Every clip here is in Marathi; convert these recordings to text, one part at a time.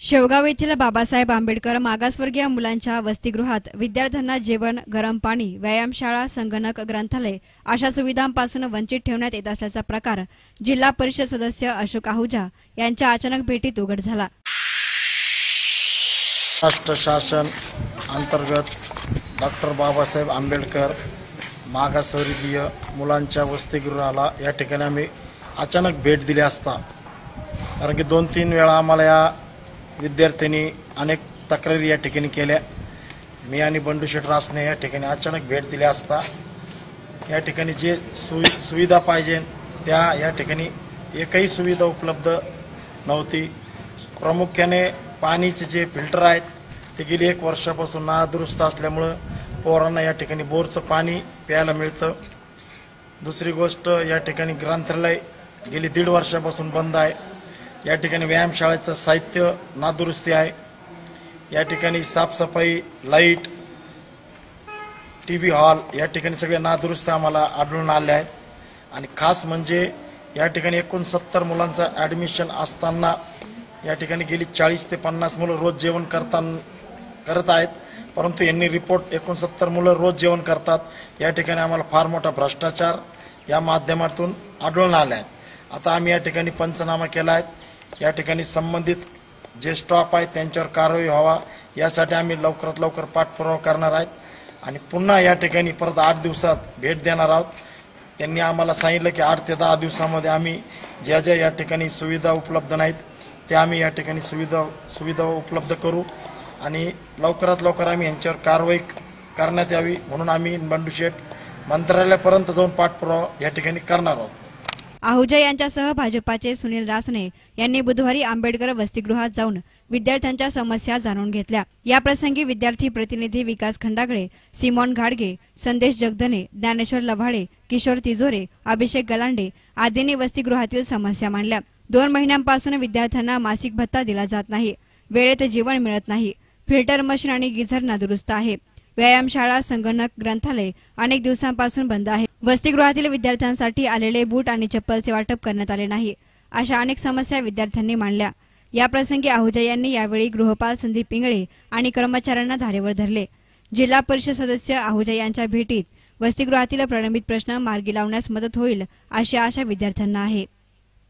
शेवगाव येथील बाबासाहेब आंबेडकर मागासवर्गीय मुलांच्या वसतिगृहात विद्यार्थ्यांना जेवण, गरम पाणी, व्यायामशाळा, संगणक, ग्रंथालय अशा सुविधांपासून वंचित ठेवण्यात येत असल्याचा प्रकार जिल्हा परिषद सदस्य अशोक आहुजा यांच्या अचानक भेटीत उघड झाला। राष्ट्र शासन अंतर्गत डॉक्टर बाबासाहेब आंबेडकर मागासवर्गीय मुलांच्या वसतिगृहाला या ठिकाणी आम्ही अचानक भेट दिली असता, कारण की 2-3 वेळा आम्हाला या विद्यार्थ्यांनी अनेक तक्रारी या ठिकाणी केल्या। मी आणि बंडू शेठ रासने या ठिकाणी अचानक भेट दिली असता या ठिकाणी जे सुविधा पाहिजे त्या या ठिकाणी एकही सुविधा उपलब्ध नव्हती। प्रामुख्याने पाणीचे जे फिल्टर आहेत ते गेली 1 वर्षापासून नादुरुस्त असल्यामुळे पोरांना या ठिकाणी बोरचं पाणी प्यायला मिळतं। दुसरी गोष्ट, या ठिकाणी ग्रंथालय गेली 1.5 वर्षापासून बंद आहे। या ठिकाणी व्यायामशाळेचं साहित्य नादुरुस्ती आहे। या ठिकाणी साफसफाई, लाईट, टीव्ही हॉल या ठिकाणी सगळे नादुरुस्त आम्हाला आढळून आले आहेत। आणि खास म्हणजे या ठिकाणी 69 मुलांचं ॲडमिशन असताना या ठिकाणी गेली 40 ते 50 मुलं रोज जेवण करत आहेत, परंतु यांनी रिपोर्ट 69 मुलं रोज जेवण करतात। या ठिकाणी आम्हाला फार मोठा भ्रष्टाचार या माध्यमातून आढळून आले आहेत। आता आम्ही या ठिकाणी पंचनामा केला आहे। या ठिकाणी संबंधित जे स्टॉप आहे त्यांच्यावर कारवाई व्हावा यासाठी आम्ही लवकरात लवकर पाठपुरावा करणार आहेत आणि पुन्हा या ठिकाणी परत 8 दिवसात भेट देणार आहोत। त्यांनी आम्हाला सांगितलं की 8 ते 10 दिवसामध्ये आम्ही ज्या ज्या या ठिकाणी सुविधा उपलब्ध नाहीत त्या आम्ही या ठिकाणी सुविधा उपलब्ध करू आणि लवकरात लवकर आम्ही यांच्यावर कारवाई करण्यात यावी म्हणून आम्ही बंडू शेठ मंत्रालयापर्यंत जाऊन पाठपुरावा या ठिकाणी करणार आहोत। आहुजा यांच्यासह भाजपाचे सुनील रासने यांनी बुधवारी आंबेडकर वसतिगृहात जाऊन विद्यार्थ्यांच्या समस्या जाणून घेतल्या। या प्रसंगी विद्यार्थी प्रतिनिधी विकास खंडागळे, सिमोन घाडगे, संदेश जगदने, ज्ञानेश्वर लभाडे, किशोर तिजोरे, अभिषेक गलांडे आदींनी वसतिगृहातील समस्या मांडल्या। 2 महिन्यांपासून विद्यार्थ्यांना मासिक भत्ता दिला जात नाही, वेळेत जेवण मिळत नाही, फिल्टर मशीन आणि गिझर नादुरुस्त आहे, व्यायामशाळा, संगणक, ग्रंथालय अनेक दिवसांपासून बंद आहे, वसतिगृहातील विद्यार्थ्यांसाठी आलेले बूट आणि चप्पलचे वाटप करण्यात आले नाही, अशा अनेक समस्या विद्यार्थ्यांनी मांडल्या। या प्रसंगी आहुजा यांनी यावेळी गृहपाल संदीप पिंगळे आणि कर्मचाऱ्यांना धारेवर धरले। जिल्हा परिषद सदस्य आहुजा यांच्या भेटीत वसतिगृहातील प्रलंबित प्रश्न मार्गी लावण्यास मदत होईल अशी आशा विद्यार्थ्यांना आहे।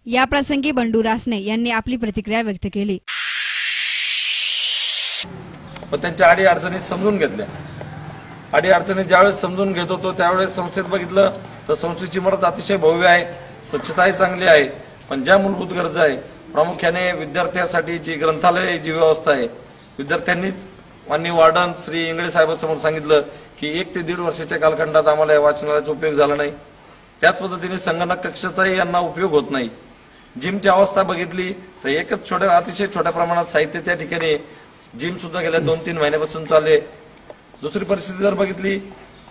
या प्रसंगी बंडू रासने यांनी आपली प्रतिक्रिया व्यक्त केली। त्यांच्या अडीअडचणी समजून घेतल्या। अडीअडचणी ज्यावेळेस समजून घेत होतो त्यावेळेस संस्थेत बघितलं तर संस्थेची इमारत अतिशय भव्य आहे, स्वच्छताही चांगली आहे, पण ज्या मूलभूत गरजा आहे प्रामुख्याने विद्यार्थ्यांसाठीची ग्रंथालय जी व्यवस्था आहे, विद्यार्थ्यांनीच माननीय वार्डन श्री इंगळे साहेबांसमोर सांगितलं की 1 ते 1.5 वर्षाच्या कालखंडात आम्हाला या वाचनालयाचा उपयोग झाला नाही। त्याच पद्धतीने संगणक कक्षाचाही यांना उपयोग होत नाही। जिमची अवस्था बघितली तर एकच अतिशय छोट्या प्रमाणात साहित्य त्या ठिकाणी, जिम सुद्धा गेल्या 2-3 महिन्यापासून चालले। दुसरी परिस्थिती जर बघितली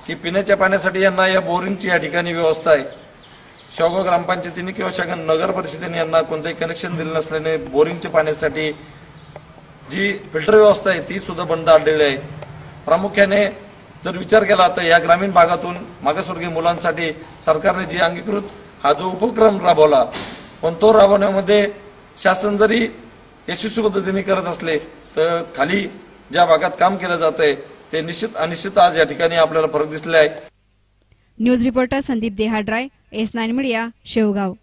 की पिण्याच्या पाण्यासाठी यांना या बोरिंगची या ठिकाणी व्यवस्था आहे। शेवगाव ग्रामपंचायतीने किंवा नगर परिषदेने यांना कोणतेही कनेक्शन दिले नसल्याने बोरिंगच्या पाण्यासाठी जी फिल्टर व्यवस्था आहे ती सुद्धा बंद आढळली आहे। प्रामुख्याने जर विचार केला तर या ग्रामीण भागातून मागासवर्गीय मुलांसाठी सरकारने जी अंगीकृत हा जो उपक्रम राबवला, पण तो राबवण्यामध्ये शासन जरी यशस्वी पद्धतीने करत असले तर खाली ज्या भागात काम केलं जात आहे ते निश्चित अनिश्चित आज या ठिकाणी आपल्याला फरक दिसले आहे। News reporter Sandeep Dehadray, S9 media, Shevgaon.